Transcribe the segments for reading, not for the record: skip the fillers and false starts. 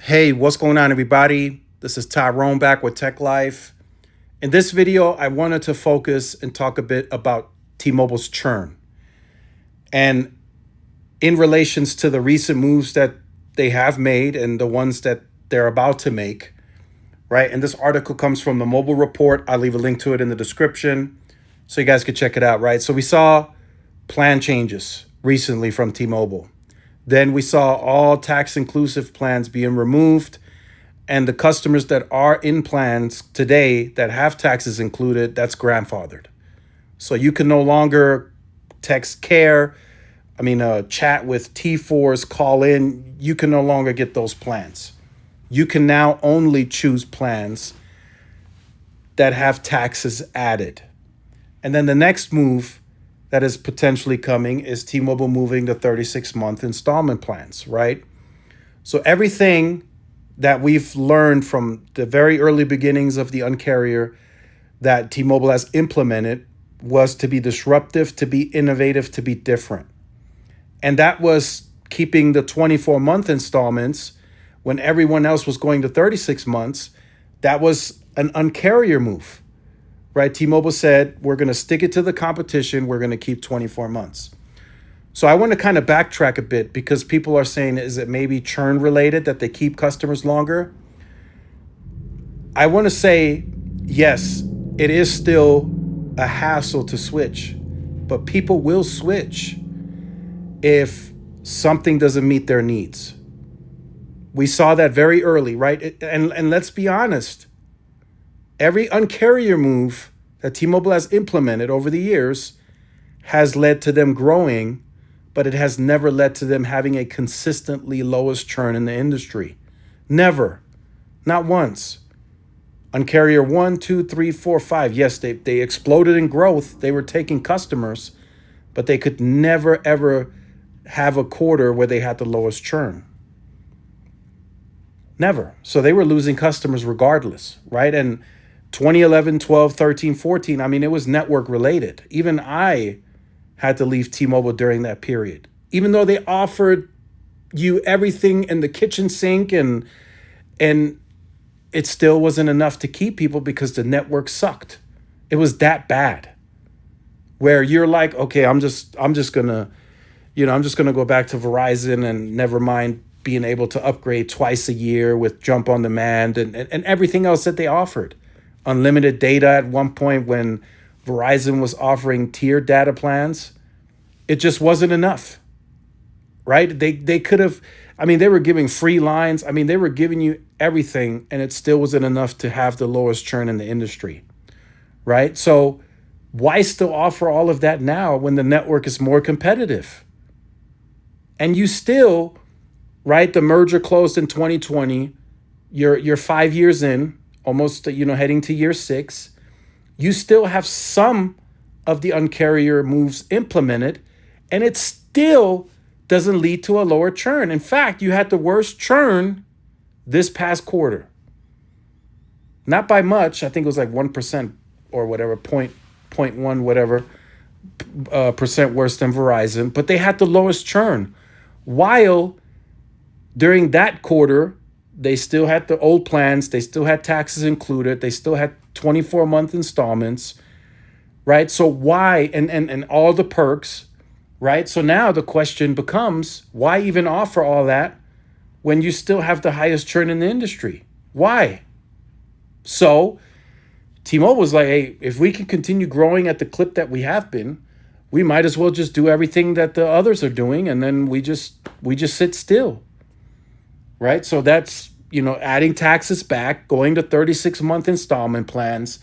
Hey, what's going on, everybody? This is Tyrone back with Tech Life. In this video, I wanted to focus and talk a bit about T-Mobile's churn and in relations to the recent moves that they have made and the ones that they're about to make, right? And this article comes from the Mobile Report. I'll leave a link to it in the description so you guys could check it out, right? So we saw plan changes recently from T-Mobile. Then we saw all tax-inclusive plans being removed, and the customers that are in plans today that have taxes included, that's grandfathered. So you can no longer text care, chat with T4s, call in. You can no longer get those plans. You can now only choose plans that have taxes added. And then the next move that is potentially coming is T-Mobile moving to 36-month installment plans, right? So everything that we've learned from the very early beginnings of the Un-carrier that T-Mobile has implemented was to be disruptive, to be innovative, to be different. And that was keeping the 24-month installments when everyone else was going to 36 months. That was an Un-carrier move, right? T-Mobile said, we're going to stick it to the competition. We're going to keep 24 months. So I want to kind of backtrack a bit because people are saying, is it maybe churn related that they keep customers longer? I want to say, yes, it is still a hassle to switch, but people will switch if something doesn't meet their needs. We saw that very early, right? And let's be honest, every Un-carrier move that T-Mobile has implemented over the years has led to them growing, but it has never led to them having a consistently lowest churn in the industry. Never. Not once. Un-carrier 1, 2, 3, 4, 5. Yes, they exploded in growth. They were taking customers, but they could never, ever have a quarter where they had the lowest churn. Never. So they were losing customers regardless, right? And 2011, 12, 13, 14, it was network related. Even I had to leave T-Mobile during that period, even though they offered you everything in the kitchen sink and it still wasn't enough to keep people because the network sucked. It was that bad where you're like, okay, I'm just gonna go back to Verizon and never mind being able to upgrade twice a year with jump on demand and everything else that they offered. Unlimited data at one point when Verizon was offering tiered data plans. It just wasn't enough, right? They could have, they were giving free lines. They were giving you everything and it still wasn't enough to have the lowest churn in the industry, right? So why still offer all of that now when the network is more competitive? And you still, right? The merger closed in 2020. You're 5 years in, almost, heading to year 6. You still have some of the Un-carrier moves implemented, and it still doesn't lead to a lower churn. In fact, you had the worst churn this past quarter. Not by much. I think it was like 1% or whatever, 0.1 whatever percent worse than Verizon, but they had the lowest churn. While during that quarter, they still had the old plans. They still had taxes included. They still had 24-month installments, right? So why, and all the perks, right? So now the question becomes, why even offer all that when you still have the highest churn in the industry? Why? So T-Mobile was like, hey, if we can continue growing at the clip that we have been, we might as well just do everything that the others are doing, and then we just sit still. Right? So that's, adding taxes back, going to 36-month installment plans,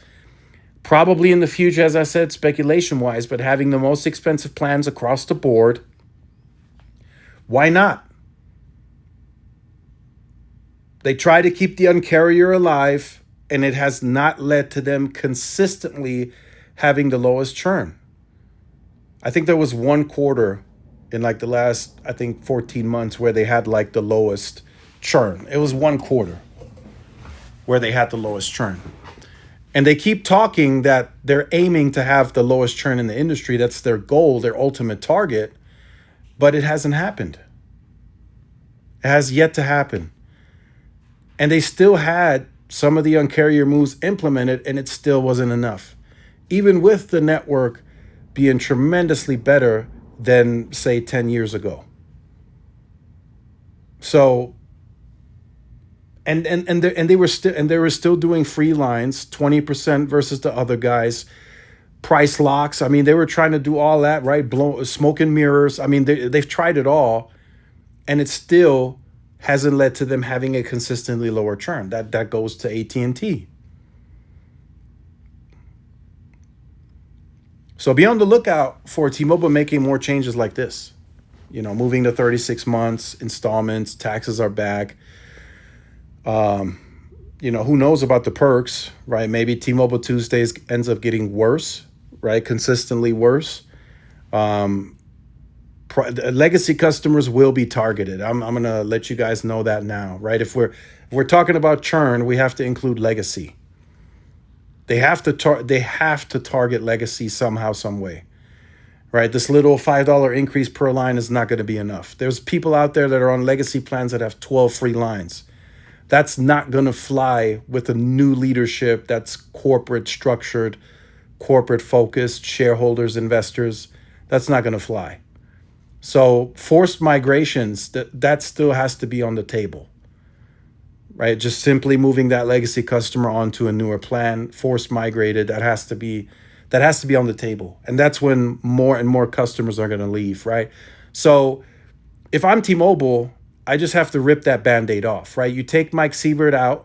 probably in the future, as I said, speculation-wise, but having the most expensive plans across the board. Why not? They try to keep the Un-carrier alive, and it has not led to them consistently having the lowest churn. I think there was one quarter in like the last, 14 months where they had like the lowest churn. It was one quarter where they had the lowest churn. And they keep talking that they're aiming to have the lowest churn in the industry. That's their goal, their ultimate target. But it hasn't happened. It has yet to happen. And they still had some of the Un-carrier moves implemented, and it still wasn't enough. Even with the network being tremendously better than, say, 10 years ago. So, they were still doing free lines, 20% versus the other guys. Price locks. I mean, they were trying to do all that, right? Smoke and mirrors. I mean, they've tried it all, and it still hasn't led to them having a consistently lower churn. That goes to AT&T. So be on the lookout for T-Mobile making more changes like this. Moving to 36 months, installments, taxes are back. Who knows about the perks, right? Maybe T-Mobile Tuesdays ends up getting worse, right? Consistently worse. Legacy customers will be targeted. I'm going to let you guys know that now, right? If we're talking about churn, we have to include legacy. They have to target legacy somehow, some way, right? This little $5 increase per line is not going to be enough. There's people out there that are on legacy plans that have 12 free lines. That's not going to fly with a new leadership that's corporate structured, corporate focused, shareholders, investors. That's not going to fly. So forced migrations, that still has to be on the table, right? Just simply moving that legacy customer onto a newer plan, forced migrated, that has to be on the table. And that's when more and more customers are going to leave, right? So if I'm T-Mobile, I just have to rip that Band-Aid off, right? You take Mike Sievert out,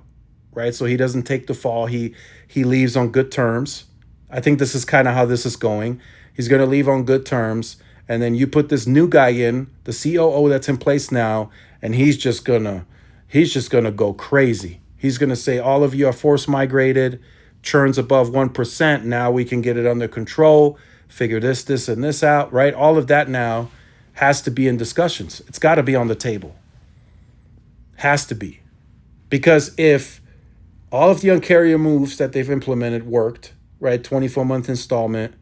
right? So he doesn't take the fall. He leaves on good terms. I think this is kind of how this is going. He's going to leave on good terms. And then you put this new guy in, the COO that's in place now, and he's just gonna go crazy. He's gonna say, all of you are force migrated, churn's above 1%. Now we can get it under control, figure this, and this out, right? All of that now has to be in discussions. It's got to be on the table. Has to be. Because if all of the Un-carrier moves that they've implemented worked, right? 24-month installment,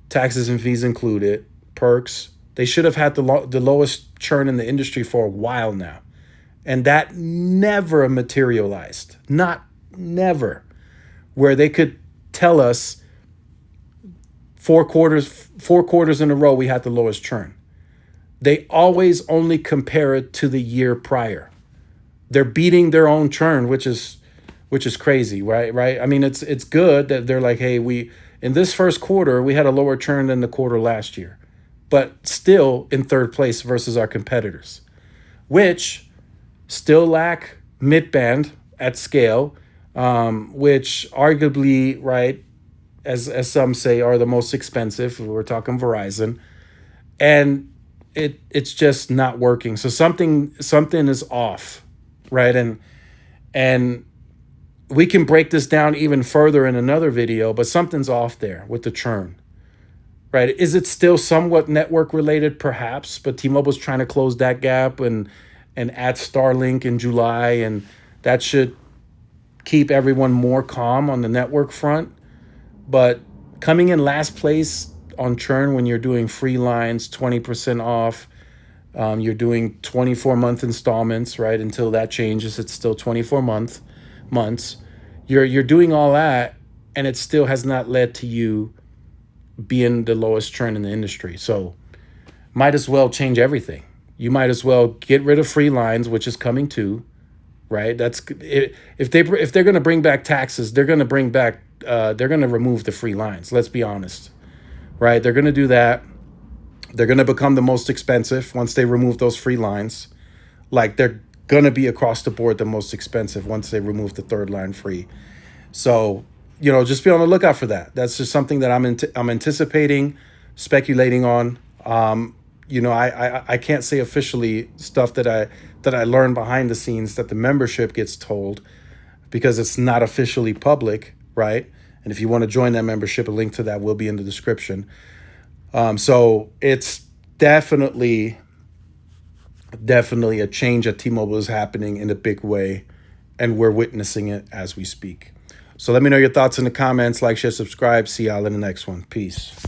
taxes and fees included, perks, they should have had the lowest churn in the industry for a while now. And that never materialized. Never. Where they could tell us four quarters in a row we had the lowest churn. They always only compare it to the year prior. They're beating their own churn, which is crazy, right? I mean, it's good that they're like, hey, in this first quarter, we had a lower churn than the quarter last year, but still in third place versus our competitors, which still lack mid-band at scale, which arguably, right, as some say, are the most expensive. We're talking Verizon, and it's just not working. So something is off, right? And we can break this down even further in another video, but something's off there with the churn. Right? Is it still somewhat network related? Perhaps, but T-Mobile's trying to close that gap and add Starlink in July, and that should keep everyone more calm on the network front. But coming in last place on churn when you're doing free lines, 20% off, you're doing 24-month installments, right? Until that changes, it's still 24 months. You're doing all that, and it still has not led to you being the lowest churn in the industry. So might as well change everything. You might as well get rid of free lines, which is coming too, right? That's if they're going to bring back taxes, they're going to remove the free lines. Let's be honest, right? They're going to do that. They're going to become the most expensive once they remove those free lines. Like, they're going to be across the board the most expensive once they remove the third line free. So, just be on the lookout for that. That's just something that I'm anticipating, speculating on. I can't say officially stuff that I learned behind the scenes that the membership gets told, because it's not officially public, right? And if you want to join that membership, a link to that will be in the description. So it's definitely a change at T-Mobile is happening in a big way, and we're witnessing it as we speak. So let me know your thoughts in the comments. Like, share, subscribe. See y'all in the next one. Peace.